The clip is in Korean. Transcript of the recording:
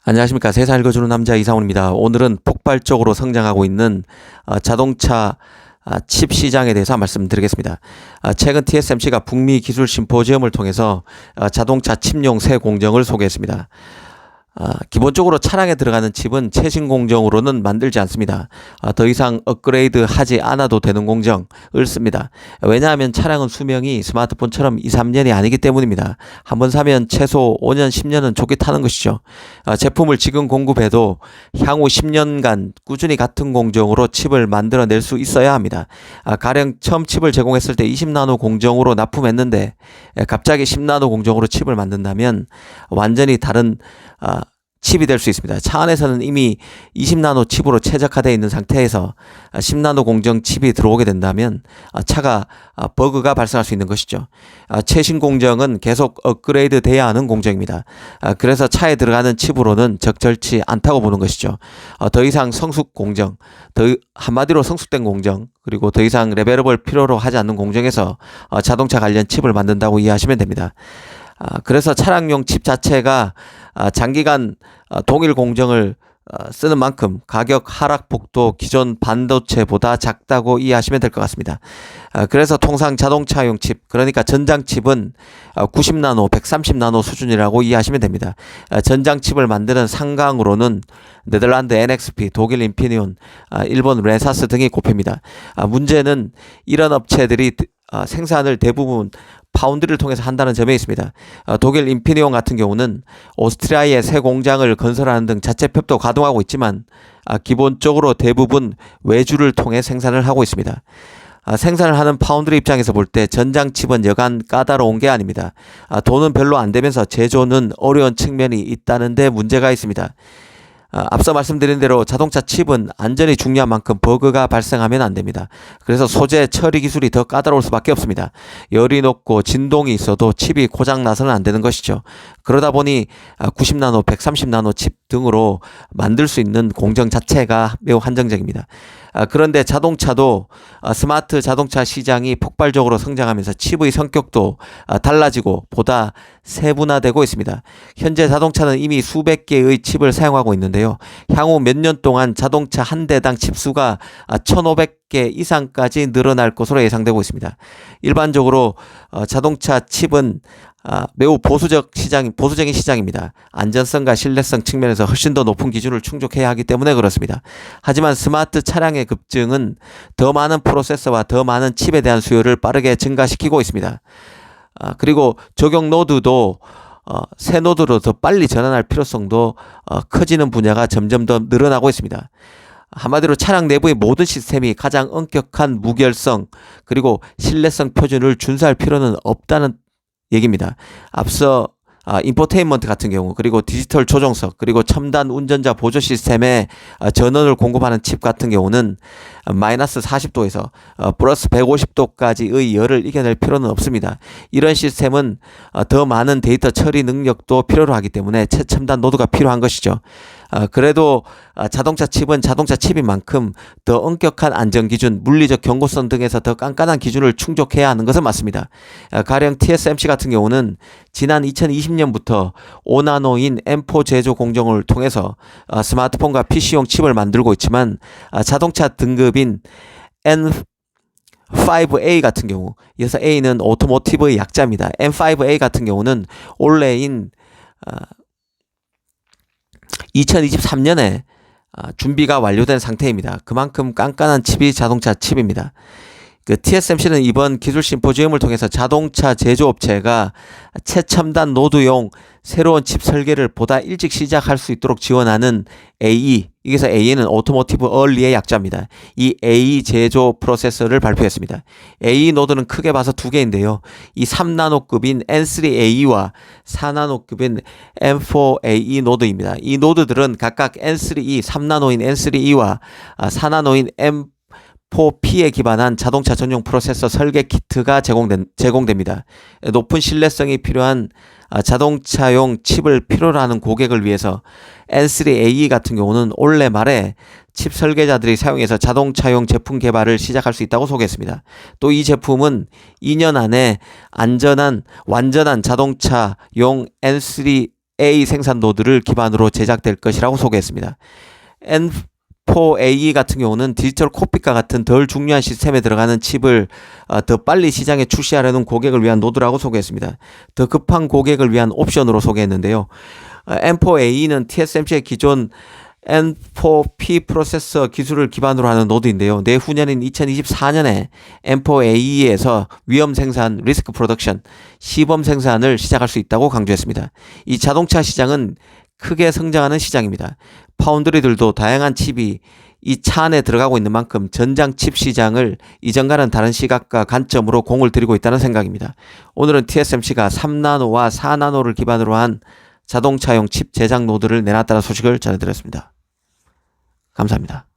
안녕하십니까. 세상 읽어주는 남자 이상훈입니다. 오늘은 폭발적으로 성장하고 있는 자동차 칩 시장에 대해서 말씀드리겠습니다. 최근 TSMC가 북미 기술 심포지엄을 통해서 자동차 칩용 새 공정을 소개했습니다. 기본적으로 차량에 들어가는 칩은 최신 공정으로는 만들지 않습니다. 더 이상 업그레이드 하지 않아도 되는 공정을 씁니다. 왜냐하면 차량은 수명이 스마트폰처럼 2, 3년이 아니기 때문입니다. 한번 사면 최소 5년, 10년은 좋게 타는 것이죠. 제품을 지금 공급해도 향후 10년간 꾸준히 같은 공정으로 칩을 만들어낼 수 있어야 합니다. 가령 처음 칩을 제공했을 때 20나노 공정으로 납품했는데 갑자기 10나노 공정으로 칩을 만든다면 완전히 다른 칩이 될 수 있습니다. 차 안에서는 이미 20나노 칩으로 최적화되어 있는 상태에서 10나노 공정 칩이 들어오게 된다면 차가 버그가 발생할 수 있는 것이죠. 최신 공정은 계속 업그레이드 돼야 하는 공정입니다. 그래서 차에 들어가는 칩으로는 적절치 않다고 보는 것이죠. 더 이상 성숙 공정, 한마디로 성숙된 공정, 그리고 더 이상 레벨업을 필요로 하지 않는 공정에서 자동차 관련 칩을 만든다고 이해하시면 됩니다. 그래서 차량용 칩 자체가 장기간 동일 공정을 쓰는 만큼 가격 하락폭도 기존 반도체보다 작다고 이해하시면 될 것 같습니다. 그래서 통상 자동차용 칩, 그러니까 전장 칩은 90나노, 130나노 수준이라고 이해하시면 됩니다. 전장 칩을 만드는 상강으로는 네덜란드 NXP, 독일 인피니온, 일본 레사스 등이 꼽힙니다. 문제는 이런 업체들이 생산을 대부분 파운드를 통해서 한다는 점에 있습니다. 독일 인피니온 같은 경우는 오스트리아에 새 공장을 건설하는 등 자체 팹도 가동하고 있지만 기본적으로 대부분 외주를 통해 생산을 하고 있습니다. 생산을 하는 파운드리 입장에서 볼 때 전장 칩은 여간 까다로운 게 아닙니다. 돈은 별로 안 되면서 제조는 어려운 측면이 있다는 데 문제가 있습니다. 앞서 말씀드린 대로 자동차 칩은 안전이 중요한 만큼 버그가 발생하면 안 됩니다. 그래서 소재 처리 기술이 더 까다로울 수밖에 없습니다. 열이 높고 진동이 있어도 칩이 고장 나서는 안 되는 것이죠. 그러다 보니 90나노, 130나노 칩 등으로 만들 수 있는 공정 자체가 매우 한정적입니다. 그런데 자동차도 스마트 자동차 시장이 폭발적으로 성장하면서 칩의 성격도 달라지고 보다 세분화되고 있습니다. 현재 자동차는 이미 수백 개의 칩을 사용하고 있는데요. 향후 몇 년 동안 자동차 한 대당 칩 수가 1,500개 이상까지 늘어날 것으로 예상되고 있습니다. 일반적으로 자동차 칩은 매우 보수적인 시장입니다. 안전성과 신뢰성 측면에서 훨씬 더 높은 기준을 충족해야 하기 때문에 그렇습니다. 하지만 스마트 차량의 급증은 더 많은 프로세서와 더 많은 칩에 대한 수요를 빠르게 증가시키고 있습니다. 그리고 적용 노드도 새 노드로 더 빨리 전환할 필요성도 커지는 분야가 점점 더 늘어나고 있습니다. 한마디로 차량 내부의 모든 시스템이 가장 엄격한 무결성 그리고 신뢰성 표준을 준수할 필요는 없다는 얘기입니다. 앞서 인포테인먼트 같은 경우 그리고 디지털 조종석 그리고 첨단 운전자 보조 시스템에 전원을 공급하는 칩 같은 경우는 마이너스 40도에서 플러스 150도까지의 열을 이겨낼 필요는 없습니다. 이런 시스템은 더 많은 데이터 처리 능력도 필요로 하기 때문에 최첨단 노드가 필요한 것이죠. 그래도 자동차 칩은 자동차 칩인 만큼 더 엄격한 안전기준, 물리적 경고성 등에서 더 깐깐한 기준을 충족해야 하는 것은 맞습니다. 가령 TSMC 같은 경우는 지난 2020년부터 5나노인 M4 제조 공정을 통해서 스마트폰과 PC용 칩을 만들고 있지만 자동차 등급인 N5A 같은 경우, 여기서 A는 오토모티브의 약자입니다. N5A 같은 경우는 올해인 2023년에 준비가 완료된 상태입니다. 그만큼 깐깐한 칩이 자동차 칩입니다. TSMC는 이번 기술 심포지엄을 통해서 자동차 제조업체가 최첨단 노드용 새로운 칩 설계를 보다 일찍 시작할 수 있도록 지원하는 AE, 여기서 AE는 오토모티브 얼리의 약자입니다. 이 AE 제조 프로세서를 발표했습니다. AE 노드는 크게 봐서 두 개인데요. 이 3나노급인 N3AE와 4나노급인 M4AE 노드입니다. 이 노드들은 각각 N3E, 3나노인 N3E와 4나노인 M4P에 기반한 자동차 전용 프로세서 설계 키트가 제공됩니다. 높은 신뢰성이 필요한 자동차용 칩을 필요로 하는 고객을 위해서 N3AE 같은 경우는 올해 말에 칩 설계자들이 사용해서 자동차용 제품 개발을 시작할 수 있다고 소개했습니다. 또 이 제품은 2년 안에 완전한 자동차용 N3 N4A 생산 노드를 기반으로 제작될 것이라고 소개했습니다. N4A 같은 경우는 디지털 코핏과 같은 덜 중요한 시스템에 들어가는 칩을 더 빨리 시장에 출시하려는 고객을 위한 노드라고 소개했습니다. 더 급한 고객을 위한 옵션으로 소개했는데요. N4A는 TSMC의 기존 N4P 프로세서 기술을 기반으로 하는 노드인데요. 내후년인 2024년에 N4A에서 위험 생산, 리스크 프로덕션, 시범 생산을 시작할 수 있다고 강조했습니다. 이 자동차 시장은 크게 성장하는 시장입니다. 파운드리들도 다양한 칩이 이 차 안에 들어가고 있는 만큼 전장 칩 시장을 이전과는 다른 시각과 관점으로 공을 들이고 있다는 생각입니다. 오늘은 TSMC가 3나노와 4나노를 기반으로 한 자동차용 칩 제작 노드를 내놨다는 소식을 전해드렸습니다. 감사합니다.